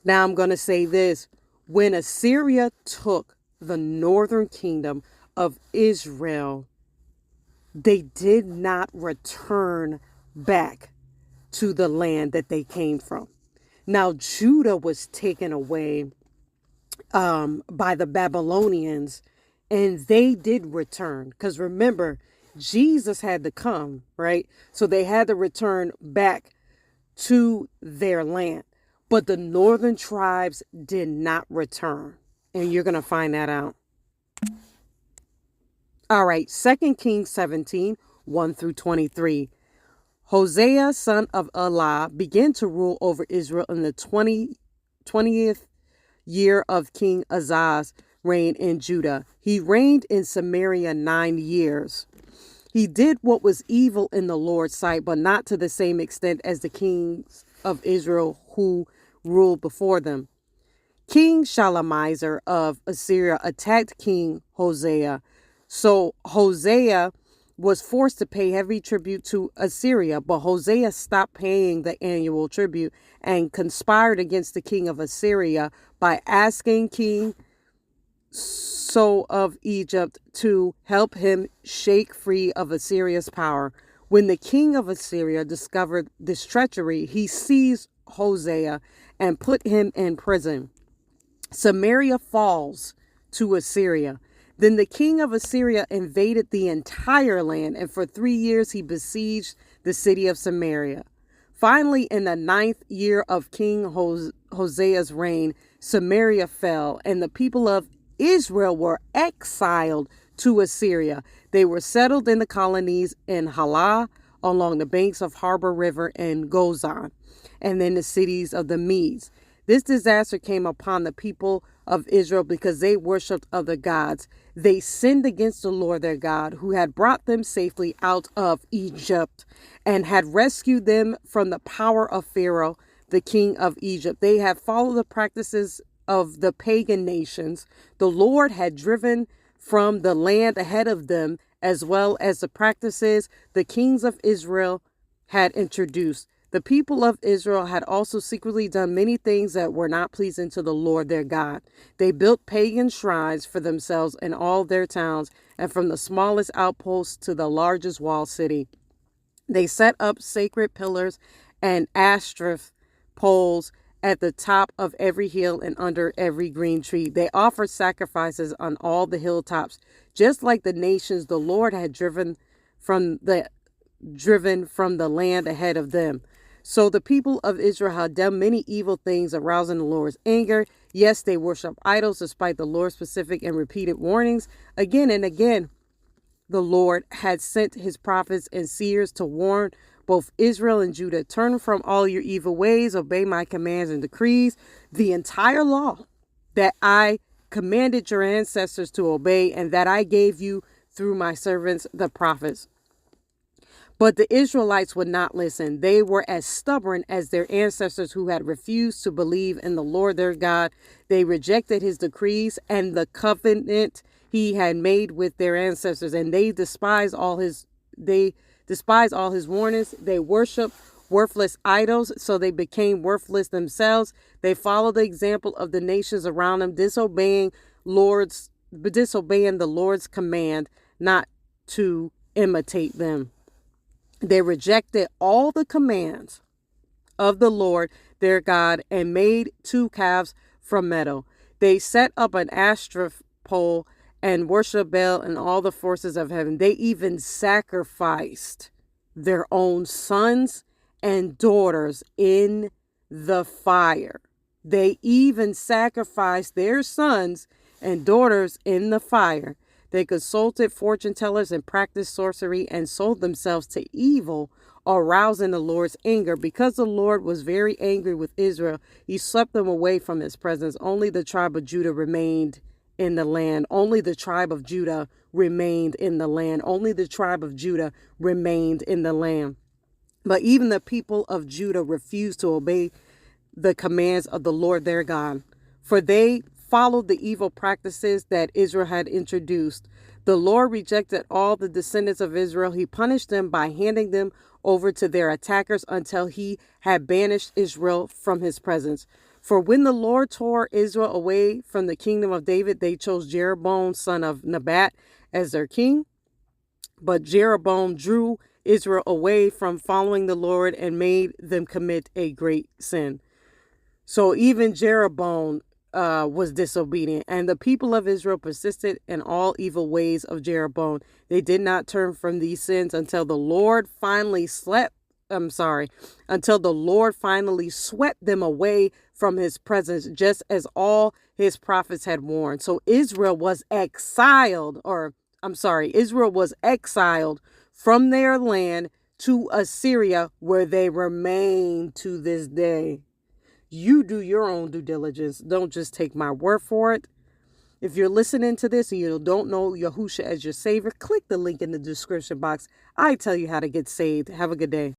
Now I'm going to say this. When Assyria took the northern kingdom of Israel, they did not return back to the land that they came from. Now, Judah was taken away by the Babylonians, and they did return. Because remember, Jesus had to come, right? So they had to return back to their land. But the northern tribes did not return. And you're going to find that out. All right, 2 Kings 17, 1 through 23. Hosea, son of Elah, began to rule over Israel in the 20th year of King Ahaz's reign in Judah. He reigned in Samaria 9 years. He did what was evil in the Lord's sight, but not to the same extent as the kings of Israel who ruled before them. King Shalmaneser of Assyria attacked King Hosea. So Hosea was forced to pay heavy tribute to Assyria, but Hosea stopped paying the annual tribute and conspired against the king of Assyria by asking King So of Egypt to help him shake free of Assyria's power. When the king of Assyria discovered this treachery, he seized Hosea and put him in prison. Samaria falls to Assyria. Then the king of Assyria invaded the entire land, and for 3 years he besieged the city of Samaria. Finally, in the 9th year of King Hosea's reign, Samaria fell, and the people of Israel were exiled to Assyria. They were settled in the colonies in Halah, along the banks of Harbor River, and Gozan, and then the cities of the Medes. This disaster came upon the people of Israel because they worshipped other gods. They sinned against the Lord their God, who had brought them safely out of Egypt and had rescued them from the power of Pharaoh, the king of Egypt. They had followed the practices of the pagan nations the Lord had driven from the land ahead of them, as well as the practices the kings of Israel had introduced. The people of Israel had also secretly done many things that were not pleasing to the Lord their God. They built pagan shrines for themselves in all their towns, and from the smallest outpost to the largest walled city. They set up sacred pillars and Ashtoreth poles at the top of every hill and under every green tree. They offered sacrifices on all the hilltops, just like the nations the Lord had driven from the land ahead of them. So the people of Israel had done many evil things, arousing the Lord's anger. Yes, they worshiped idols despite the Lord's specific and repeated warnings. Again and again, the Lord had sent his prophets and seers to warn both Israel and Judah. Turn from all your evil ways, obey my commands and decrees, the entire law that I commanded your ancestors to obey and that I gave you through my servants, the prophets. But the Israelites would not listen. They were as stubborn as their ancestors who had refused to believe in the Lord their God. They rejected his decrees and the covenant he had made with their ancestors, and they despised all his warnings. They worshiped worthless idols, so they became worthless themselves. They followed the example of the nations around them, disobeying the Lord's command not to imitate them. They rejected all the commands of the Lord their God and made 2 calves from metal. They set up an Ashtoreth pole and worshiped Baal and all the forces of heaven. They even sacrificed their own sons and daughters in the fire. They even sacrificed their sons and daughters in the fire. They consulted fortune tellers and practiced sorcery and sold themselves to evil, arousing the Lord's anger. Because the Lord was very angry with Israel, he swept them away from his presence. Only the tribe of Judah remained in the land. Only the tribe of Judah remained in the land. Only the tribe of Judah remained in the land. But even the people of Judah refused to obey the commands of the Lord their God, for they followed the evil practices that Israel had introduced. The Lord rejected all the descendants of Israel. He punished them by handing them over to their attackers until he had banished Israel from his presence. For when the Lord tore Israel away from the kingdom of David, they chose Jeroboam, son of Nebat, as their king. But Jeroboam drew Israel away from following the Lord and made them commit a great sin. So even Jeroboam was disobedient, and the people of Israel persisted in all evil ways of Jeroboam. They did not turn from these sins until the Lord finally swept them away from his presence, just as all his prophets had warned. So Israel was exiled from their land to Assyria, where they remain to this day. You do your own due diligence. Don't just take my word for it. If you're listening to this and you don't know Yahusha as your Savior, click the link in the description box. I tell you how to get saved. Have a good day.